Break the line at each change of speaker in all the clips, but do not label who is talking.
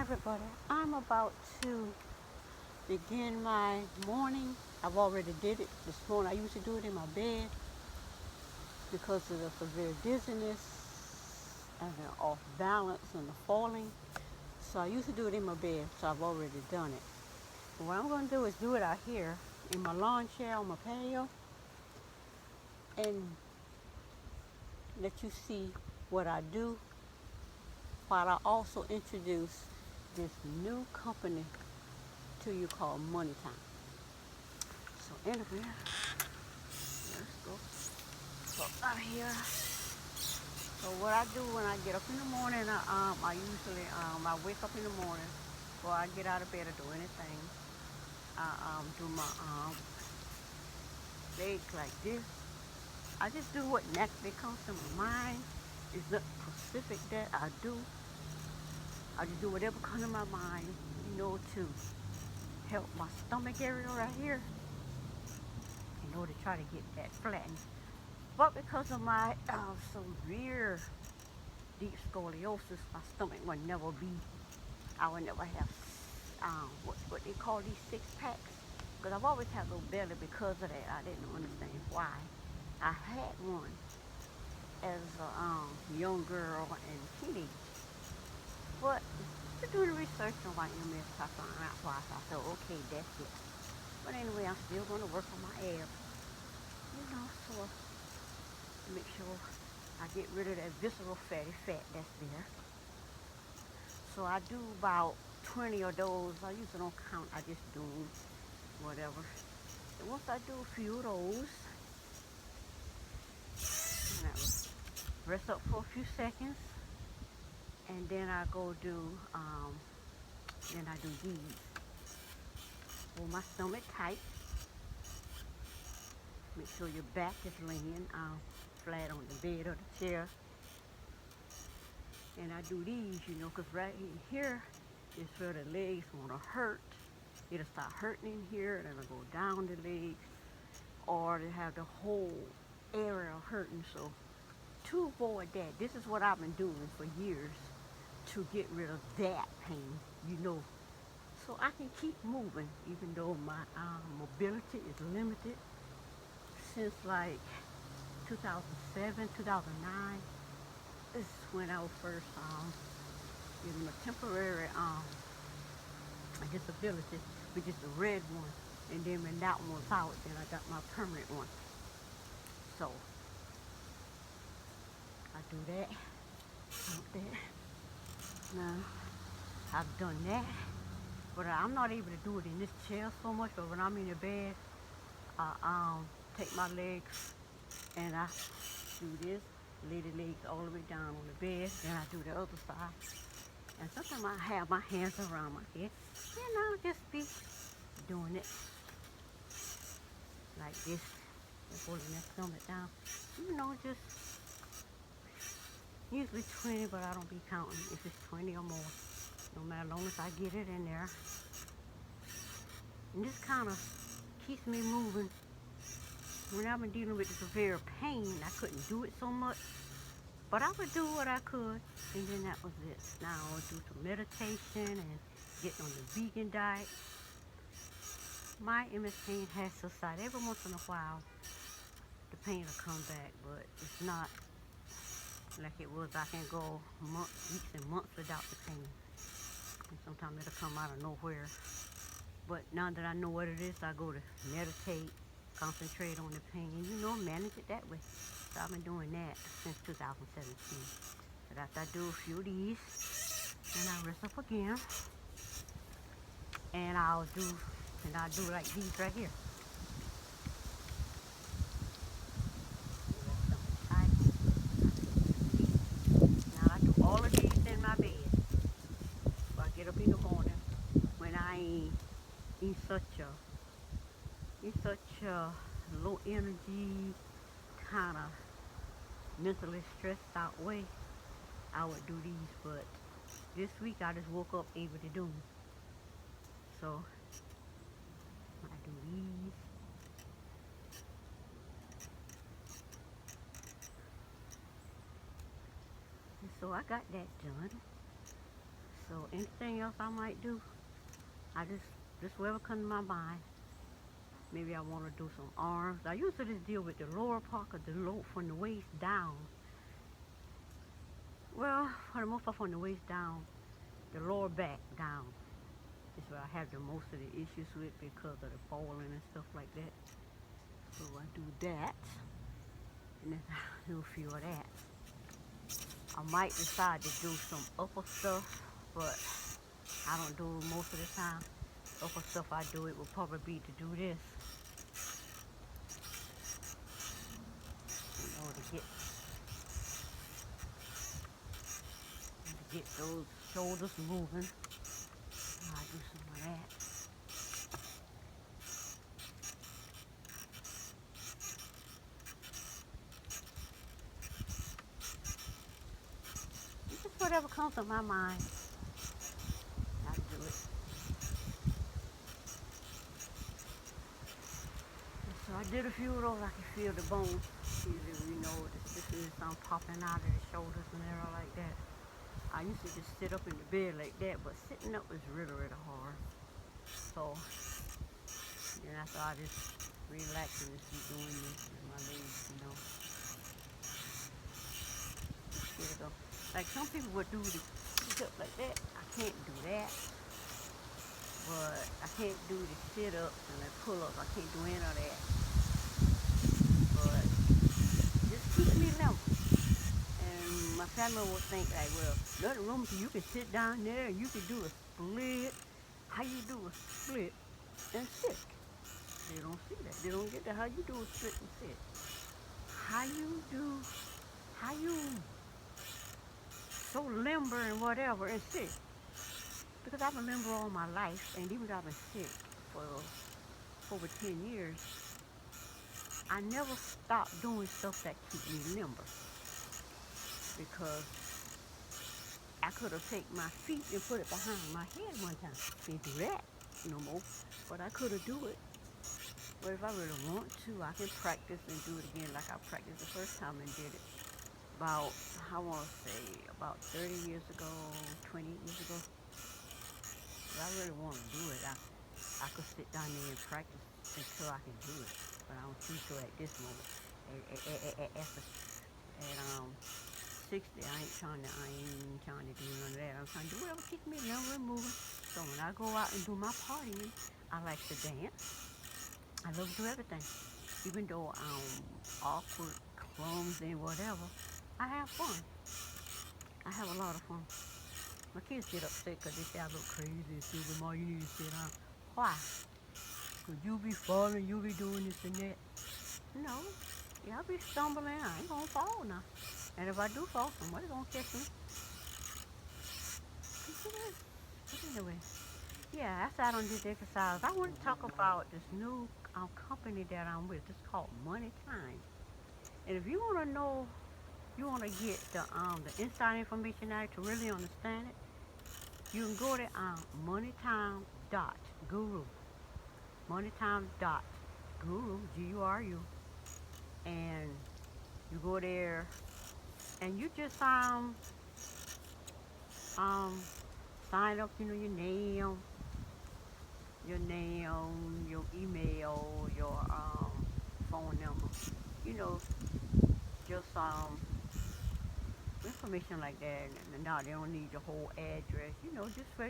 Hi everybody. I'm about to begin my morning. I've already did it this morning. I usually do it in my bed because of the severe dizziness and the off balance and the falling. So I usually do it in my bed, so I've already done it. But what I'm going to do is do it out here in my lawn chair on my patio and let you see what I do while I also introduce this new company to you called Moneytime. So anyway, let's go. So out here. So what I do when I get up in the morning, I usually I wake up in the morning before I get out of bed or do anything. I do my legs like this. I just do what naturally comes to my mind. It's not specific that I do. I just do whatever comes to my mind, to help my stomach area right here, to try to get that flattened. But because of my severe deep scoliosis, my stomach would never be, I would never have, what they call these six packs. Because I've always had a little belly because of that. I didn't understand why. I had one as a young girl and teenage. But doing research on my MS, I found out why. So I said, okay, that's it. But anyway, I'm still going to work on my abs, so to make sure I get rid of that visceral fatty fat that's there. So I do about 20 of those. I usually don't count. I just do whatever. And once I do a few of those, and I rest up for a few seconds, and then I go do, these. Hold my stomach tight. Make sure your back is laying flat on the bed or the chair. And I do these, because right in here is where the legs want to hurt. It'll start hurting in here, and it'll go down the legs, or they have the whole area hurting. So to avoid that, this is what I've been doing for years to get rid of that pain, so I can keep moving, even though my mobility is limited since like 2007, 2009. This is when I was first given a temporary disability, which is the red one. And then when that one was out, then I got my permanent one. So I do that, count that. Now I've done that, but I'm not able to do it in this chair so much. But when I'm in the bed, I take my legs and I do this, lay the legs all the way down on the bed. Then I do the other side. And sometimes I have my hands around my head, and I'll just be doing it like this, and holding that stomach down. Just usually 20, but I don't be counting if it's 20 or more. No matter, as long as I get it in there. And this kind of keeps me moving. When I've been dealing with the severe pain, I couldn't do it so much. But I would do what I could, and then that was it. Now I would do some meditation and get on the vegan diet. My MS pain has subsided. Every once in a while, the pain will come back, but it's not like it was. I can go months, weeks and months without the pain. And sometimes it'll come out of nowhere. But now that I know what it is, I go to meditate, concentrate on the pain, and manage it that way. So I've been doing that since 2017. But after I do a few of these, and I rest up again, and I'll do like these right here. Now I do all of these in my bed. So I get up in the morning when I ain't in such a low energy, kind of mentally stressed out way. I would do these, but this week I just woke up able to do them. So I do these. And so I got that done. So anything else I might do. I just whatever comes to my mind. Maybe I want to do some arms. I usually just deal with the lower part of the low from the waist down. Well, for the most part from the waist down, the lower back down is where I have the most of the issues with because of the falling and stuff like that. So I do that, and then I do a few of that. I might decide to do some upper stuff, but I don't do it most of the time. Upper stuff I do it will probably be to do this. You know, to get those shoulders moving. I do some of that. Just whatever comes to my mind, I do it. So I did a few of those. I can feel the bones. You know, this is something popping out of the shoulders and everything like that. I used to just sit up in the bed like that, but sitting up is really, really hard. So then after I just relax and just keep doing this with my legs, you know. Just get it up. Like some people would do the sit up like that. I can't do that. But I can't do the sit-ups and the pull-ups. I can't do any of that. But just keep me level. And my family will think like, well, nothing wrong with you. You can sit down there and you can do a split. How you do a split and sit? They don't see that. They don't get that. How you do a split and sit? How you so limber and whatever and sit? Because I've been limber all my life, and even though I've been sick for over 10 years, I never stopped doing stuff that keep me limber. Because I could have taken my feet and put it behind my head one time. Can't do that no more, but I could have do it. But if I really want to, I can practice and do it again like I practiced the first time and did it. About, I want to say, about 30 years ago, 20 years ago. If I really want to do it, I could sit down there and practice until I can do it. But I don't think so at this moment. At 60, I ain't trying to do none of that. I'm trying to do whatever keeps me limber and moving. So when I go out and do my partying, I like to dance. I love to do everything. Even though I'm awkward, clumsy, whatever, I have fun. I have a lot of fun. My kids get upset because they say I look crazy and stupid. Mom, you need to sit down. Why? Because you be falling, you be doing this and that. No. Yeah, I be stumbling. I ain't going to fall now. And if I do fall, somebody going to catch me. But anyway, yeah, after I done did the exercise, I want to talk about this new company that I'm with. It's called Moneytime. And if you want to know, you want to get the inside information out to really understand it, you can go to Moneytime.guru. Moneytime.guru, Guru, and you go there and you just sign up, you know, your email, your phone number, you know, just information like that. And no, they don't need your whole address, you know, just where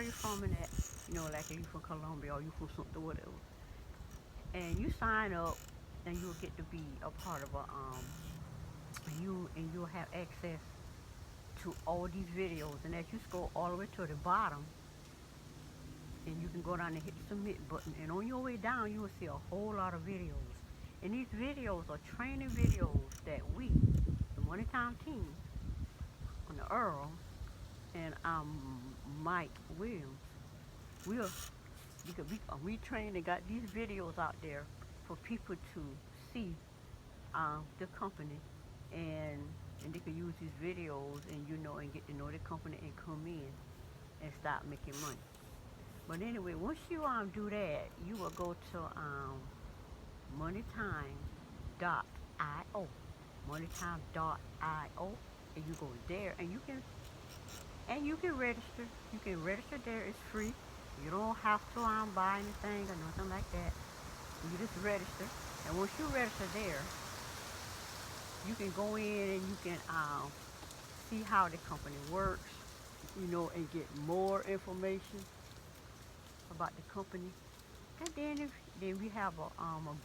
you're from and that, you know, like if you from Colombia or you from something, whatever. And you sign up and you'll get to be a part of you'll have access to all these videos. And as you scroll all the way to the bottom, and you can go down and hit the submit button, and on your way down you will see a whole lot of videos. And these videos are training videos that we, the Moneytime team, on the Earl and Mike Williams, we trained and got these videos out there for people to see the company, and they can use these videos and and get to know the company and come in and start making money. But anyway, once you do that, you will go to moneytime.io, moneytime.io, and you go there and you can And you can register. You can register there. It's free. You don't have to buy anything or nothing like that. You just register. And once you register there, you can go in and you can see how the company works, and get more information about the company. And then we have a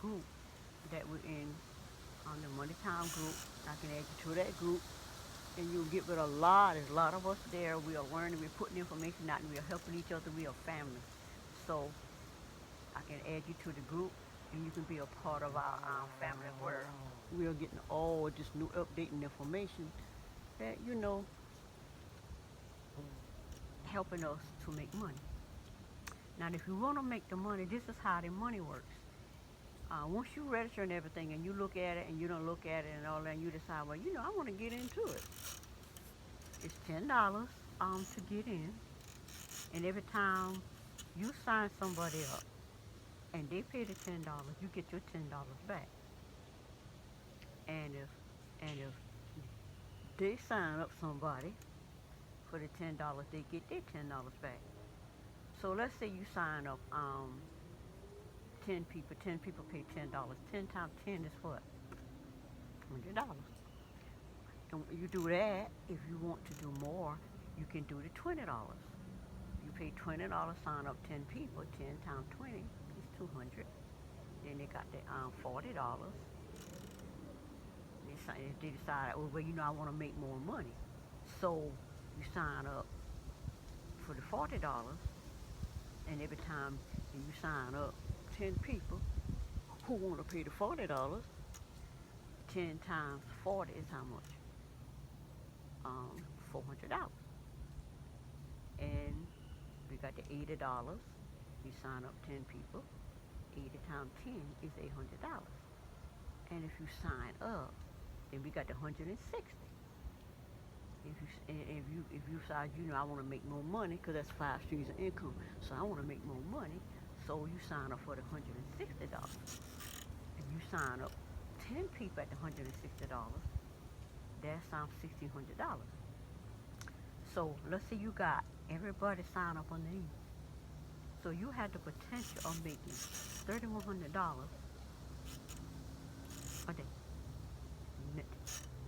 group that we're in on the Money Time group. I can add you to that group, and you'll get with there's a lot of us there. We are learning, we're putting information out, and we are helping each other. We are family. So I can add you to the group, and you can be a part of our family where we are getting all this new updating information that, helping us to make money. Now, if you want to make the money, this is how the money works. Once you register and everything, and you look at it, and you don't look at it and all that, and you decide, well, I want to get into it. It's $10 to get in, and every time you sign somebody up, and they pay the $10, you get your $10 back. And if they sign up somebody for the $10, they get their $10 back. So let's say you sign up 10 people. 10 people pay $10. 10 times 10 is what? $100. And you do that. If you want to do more, you can do the $20. You pay $20, sign up 10 people. 10 times 20 is 200. Then they got the $40. They decide, well, I want to make more money. So you sign up for the $40, and every time you sign up 10 people who want to pay the $40, 10 times 40 is how much? $400. And we got the $80. You sign up 10 people. 80 times 10 is $800. And if you sign up, then we got the 160. If you decide, I want to make more money, because that's 5 streams of income. So I want to make more money. So you sign up for the $160. If you sign up 10 people at the $160, that's $1,600. So let's say you got everybody sign up underneath. So you had the potential of making $3,100 a day.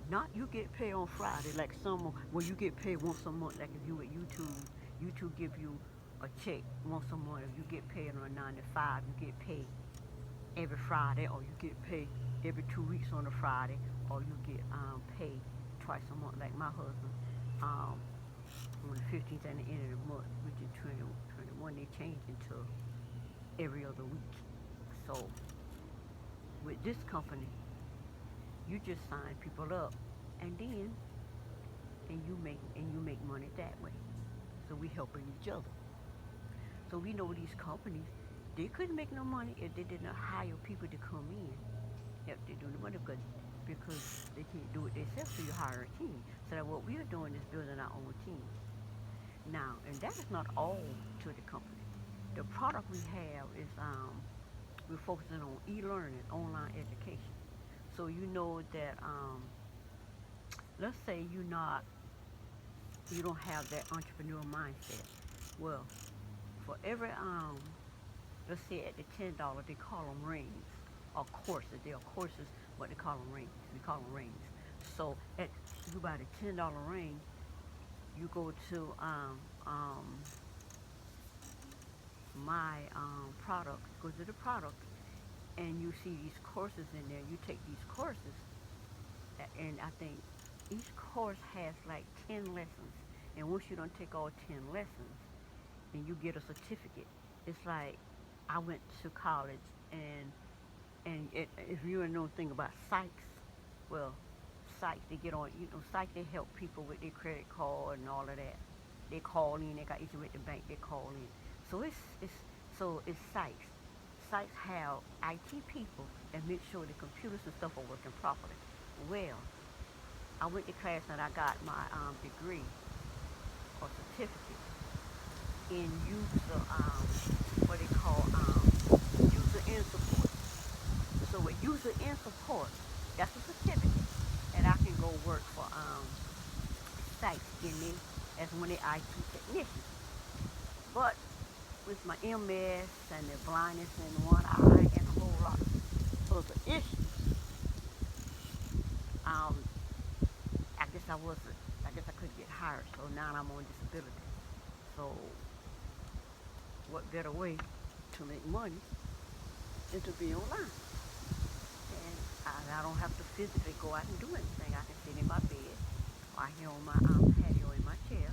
Not you get paid on Friday like someone, well, you get paid once a month, like if you at YouTube give you a check once a month. If you get paid on a 9 to 5, you get paid every Friday, or you get paid every 2 weeks on a Friday, or you get paid twice a month, like my husband. On the 15th and the end of the month, which is 21, they changed into every other week. So with this company, you just sign people up, and you make money that way. So we helping each other. So we know these companies, they couldn't make no money if they did not hire people to come in. If they do the money, because they can't do it themselves, so you hire a team. So that what we are doing is building our own team. Now, and that is not all to the company. The product we have is we're focusing on e-learning, online education. So you know that let's say you don't have that entrepreneurial mindset. Well, for every let's say at the $10, they call them rings or courses. They are courses, but they call them rings. We call them rings. So at you buy the $10 ring, you go to my product. Go to the product, and you see these courses in there. You take these courses, and I think each course has like 10 lessons. And once you don't take all 10 lessons, then you get a certificate. It's like I went to college, and if you know anything about psychs, well, psychs, they get on, psych, they help people with their credit card and all of that. They call in, they got issue with the bank, they call in. So it's psychs. Psychs have IT people that make sure the computers and stuff are working properly. Well, I went to class and I got my degree or certificate in what they call user end support. So with user end support, that's a certificate, and I can go work for sites in me as one of the IT technicians. But with my MS and the blindness in one eye and a whole lot of other issues, um, I guess I wasn't, I guess I couldn't get hired, so now I'm on disability. So what better way to make money than to be online? And I don't have to physically go out and do anything. I can sit in my bed or here on my patio in my chair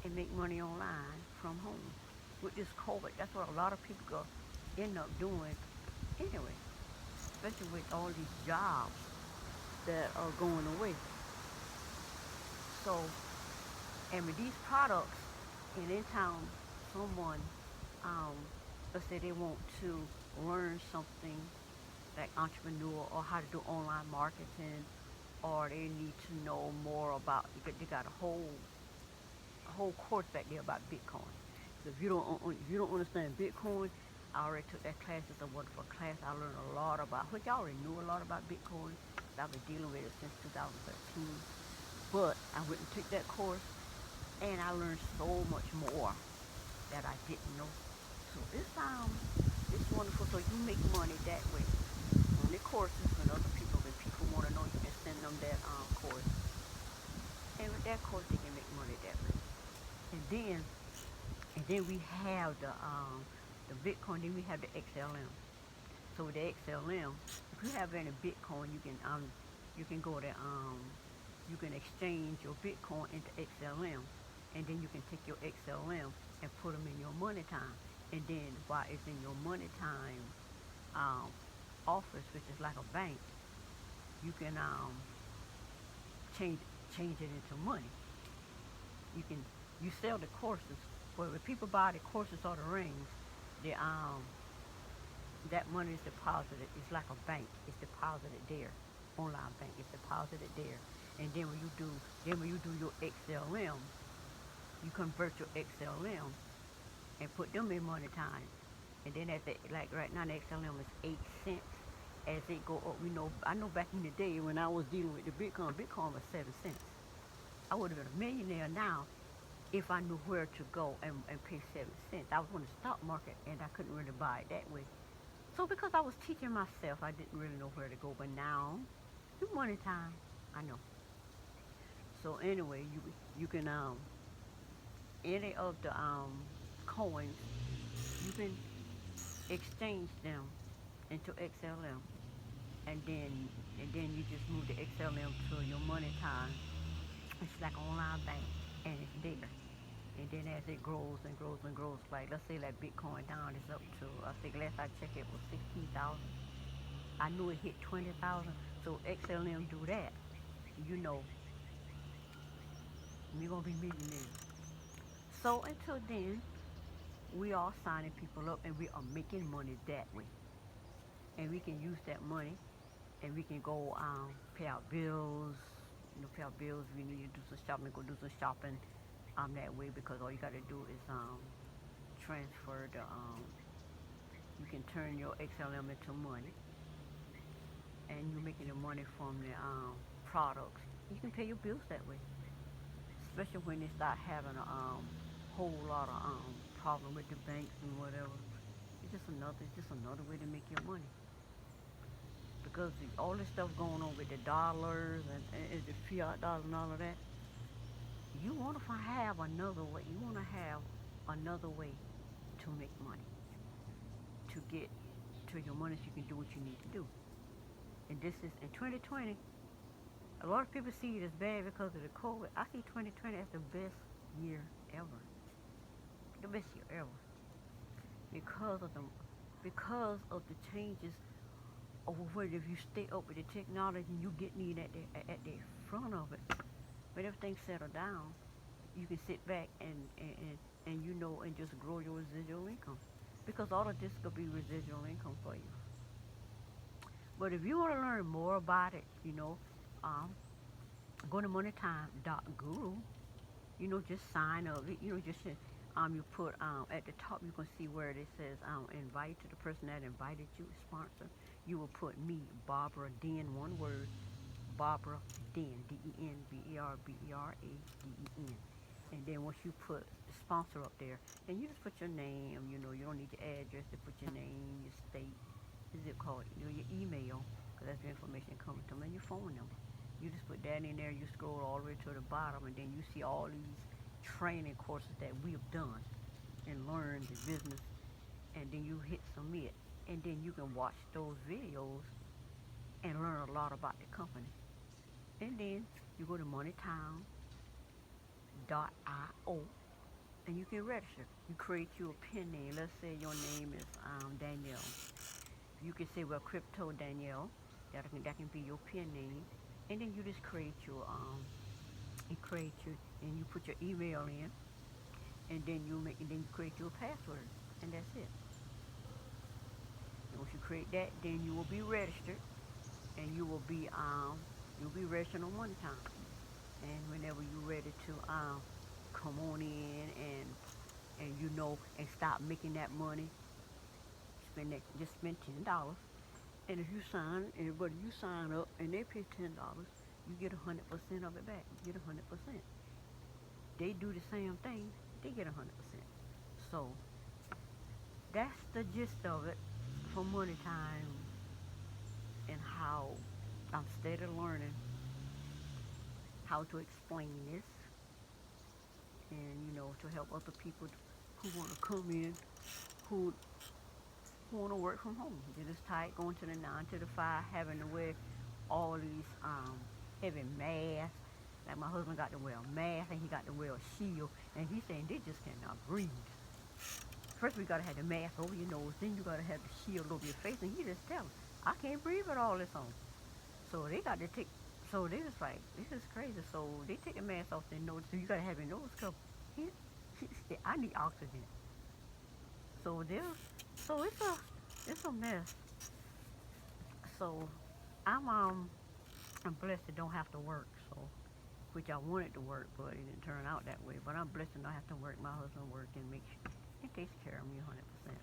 and make money online from home. With this COVID, that's what a lot of people go end up doing anyway, especially with all these jobs that are going away. So, and with these products, and in town, someone, um, let's say they want to learn something like entrepreneur or how to do online marketing, or they need to know more about. They got a whole course back there about Bitcoin. So if you don't understand Bitcoin, I already took that class. It's a wonderful class. I learned a lot about, which I already knew a lot about Bitcoin. I've been dealing with it since 2013. But I went and took that course, and I learned so much more that I didn't know. So it's wonderful. So you make money that way on the courses when other people, when people want to know, you can send them that course, and with that course they can make money that way. And then we have the Bitcoin. Then we have the XLM. So with the XLM, if you have any Bitcoin, you can go to you can exchange your Bitcoin into XLM, and then you can take your XLM and put them in your Moneytime. And then while it's in your Moneytime um, office, which is like a bank, you can change change it into money. You can you sell the courses, but when people buy the courses or the rings, the that money is deposited. It's like a bank. It's deposited there, online bank. It's deposited there, and then when you do your XLM, you convert your XLM and put them in money time. And then like right now, the XLM is 8 cents. As it go up, I know back in the day when I was dealing with the Bitcoin was 7 cents. I would have been a millionaire now if I knew where to go and pay 7 cents. I was on the stock market and I couldn't really buy it that way. So because I was teaching myself, I didn't really know where to go. But now, through money time, I know. So anyway, you can any of the coins, you can exchange them into XLM, and then you just move the XLM to your money time. It's like an online bank, and it's there. And then as it grows and grows and grows, like let's say like Bitcoin down is up to, I think last I checked it was 16,000. I knew it hit 20,000. So XLM do that, you know, we're gonna be millionaires. So until then, we are signing people up and we are making money that way. And we can use that money and we can go pay out bills, pay out bills. We need to do some shopping, go do some shopping that way, because all you got to do is transfer you can turn your XLM into money, and you're making the money from the products. You can pay your bills that way, especially when they start having a whole lot of problem with the banks and whatever. It's just another way to make your money, because all this stuff going on with the dollars and the fiat dollar and all of that. You want to have another way. You want to have another way to make money, to get to your money so you can do what you need to do. And this is in 2020. A lot of people see it as bad because of the COVID. I see 2020 as the best year ever. The best year ever. Because of the changes of where if you stay up with the technology and you get in at the front of it. When everything settled down, you can sit back and and just grow your residual income. Because all of this could be residual income for you. But if you want to learn more about it, um, go to Moneytime.guru. Just sign up. Just you put at the top, you can see where it says invite to the person that invited you, sponsor. You will put me, Barbara, then one word, Barbara Den, DenBerberaDen. And then once you put the sponsor up there, then you just put your name. You know, you don't need your address to put your name, your state, your zip code, you know, your email, because that's the information coming to them, and your phone number. You just put that in there. You scroll all the way to the bottom, and then you see all these training courses that we've done and learned the business. And then you hit submit, and then you can watch those videos and learn a lot about the company. And then you go to moneytime.io and you can register. You create your pen name. Let's say your name is Danielle. You can say, well, Crypto Danielle. That can be your pen name. And then you just and you put your email in, and then you create your password, and that's it. And once you create that, then you will be registered, and you'll be registered on Money Time. And whenever you're ready to come on in and and stop making that money, just spend $10. And if you sign, anybody you sign up and they pay $10, you get 100% of it back. You get 100%. They do the same thing, they get 100%. So that's the gist of it for Money Time, and how I'm steady learning how to explain this, and to help other people who want to come in, who want to work from home. They're just tired going to the 9 to the 5, having to wear all these heavy masks. Like my husband got to wear a mask, and he got to wear a shield, and he's saying they just cannot breathe. First we gotta have the mask over your nose, then you gotta have the shield over your face, and he just tell them, I can't breathe with all this on. So they got to take. So they was like, this is crazy. So they take the mask off their nose. So you gotta have your nose covered. He said, I need oxygen. So it's a mess. So I'm blessed to don't have to work. So which I wanted to work, but it didn't turn out that way. But I'm blessed to not have to work. My husband works and makes sure he takes care of me 100%.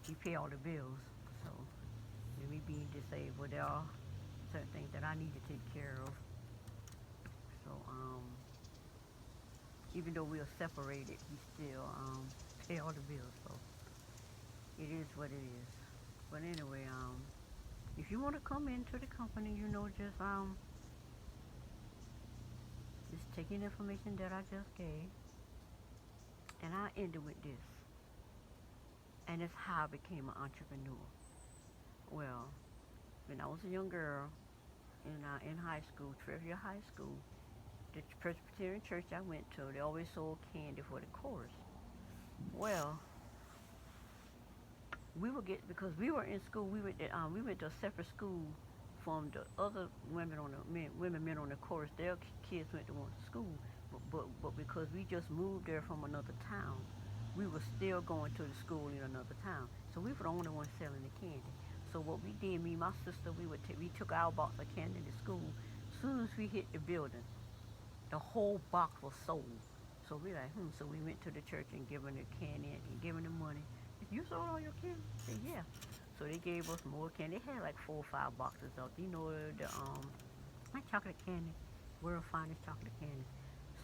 He pay all the bills. So with me being disabled, there are certain things that I need to take care of. So even though we are separated, he still pay all the bills. So it is what it is. But anyway, if you want to come into the company, just taking information that I just gave, and I ended with this, and it's how I became an entrepreneur. Well, when I was a young girl in high school, Trivia High School, the Presbyterian church I went to, they always sold candy for the chorus. Well, we would get, because we were in school, we went to a separate school from the other men on the chorus. Their kids went to one school, but because we just moved there from another town, we were still going to the school in another town. So we were the only ones selling the candy. So what we did, me and my sister, we took our box of candy to school. As soon as we hit the building, the whole box was sold. So we like, So we went to the church and given the candy and given the money. You sold all your candy? I said, yeah. So they gave us more candy. They had like 4 or 5 boxes of, that chocolate candy, world finest chocolate candy.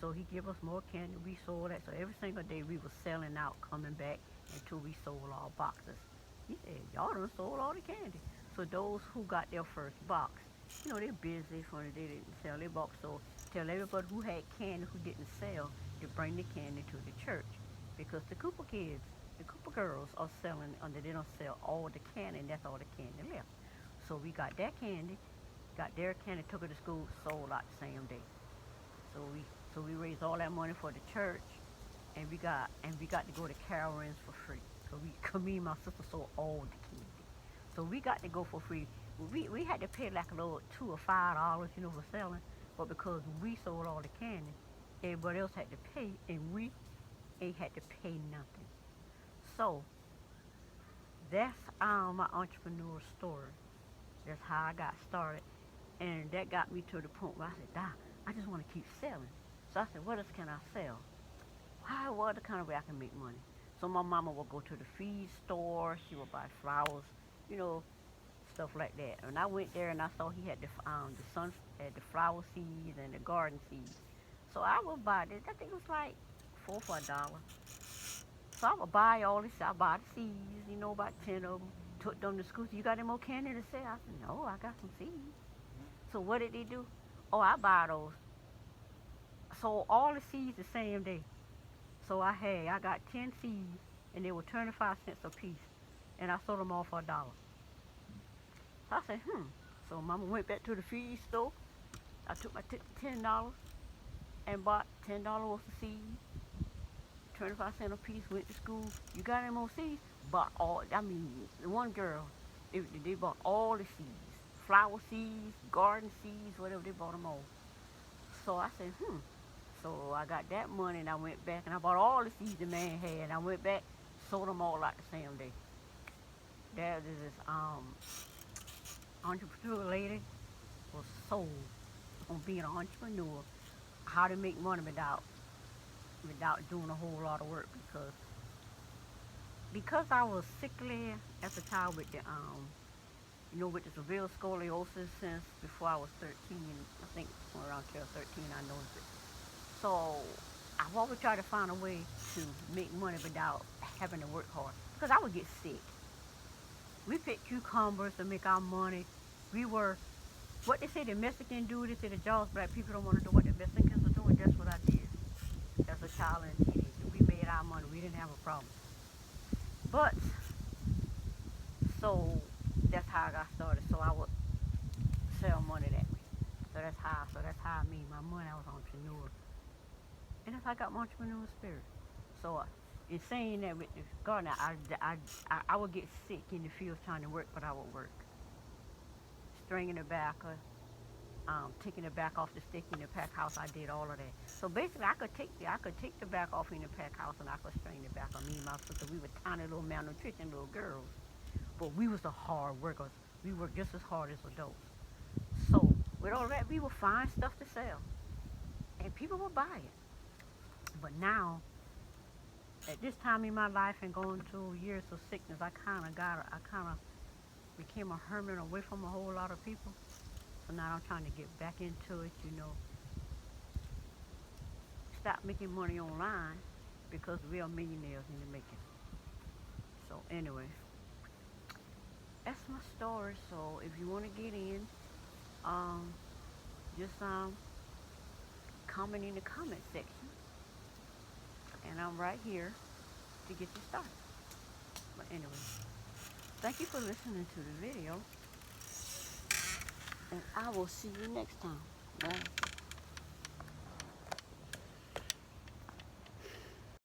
So he gave us more candy. We sold that. So every single day we were selling out, coming back until we sold all boxes. He said, y'all done sold all the candy. So those who got their first box, they're busy for the day they didn't sell their box. So tell everybody who had candy who didn't sell to bring the candy to the church. Because the Cooper kids, the Cooper girls are selling they don't sell all the candy, and that's all the candy left. So we got that candy, got their candy, took it to school, sold out the same day. So we raised all that money for the church, and we got to go to Carowinds for free. Me and my sister sold all the candy. So we got to go for free. We had to pay like a little $2 or $5, for selling, but because we sold all the candy, everybody else had to pay, and we ain't had to pay nothing. So that's my entrepreneur story. That's how I got started, and that got me to the point where I said, "Doc, I just want to keep selling." So I said, "What else can I sell? What other kind of way I can make money?" So my mama would go to the feed store. She would buy flowers, you know, stuff like that. And I went there and I saw he had the sun, had the flower seeds and the garden seeds. So I would buy this. I think it was like 4 for $1. So I would buy all this. I buy the seeds, about 10 of them. Took them to school. You got any more candy to sell? I said, no, I got some seeds. So what did they do? Oh, I buy those. So all the seeds the same day. So I got 10 seeds and they were 25 cents a piece. And I sold them all for $1. So I said, So Mama went back to the feed store. I took my $10 and bought $10 worth of seeds. 25 cents a piece, went to school. You got any more seeds? Bought all, the one girl, they bought all the seeds. Flower seeds, garden seeds, whatever, they bought them all. So I said, So I got that money and I went back and I bought all the seeds the man had. And I went back, sold them all out the same day. There is this entrepreneur lady was sold on being an entrepreneur, how to make money without doing a whole lot of work, because I was sickly as a child with the with the severe scoliosis since before I was 13. I think around 12, 13 I noticed it. So I've always tried to find a way to make money without having to work hard, because I would get sick. We picked cucumbers to make our money. We were, what they say the Mexicans do, they say the jaws black people don't want to do what the Mexicans are doing. That's what I did as a child and a teenager. We made our money. We didn't have a problem. But, so that's how I got started. So I would sell money that way. So that's how I made my money. I was an entrepreneur. And that's how I got my entrepreneurial spirit. So in saying that with the gardening, I would get sick in the fields trying to work, but I would work. Stringing the back, taking the back off the stick in the pack house. I did all of that. So basically, I could take the back off in the pack house and I could string the back on me and my sister. We were tiny little malnutrition little girls, but we was the hard workers. We worked just as hard as adults. So with all that, we would find stuff to sell, and people would buy it. But now, at this time in my life and going through years of sickness, I kind of became a hermit away from a whole lot of people. So now I'm trying to get back into it, Stop making money online, because we are millionaires in the making. So anyway, that's my story. So if you want to get in, just comment in the comment section, and I'm right here to get you started. But anyway, thank you for listening to the video, and I will see you next time. Bye.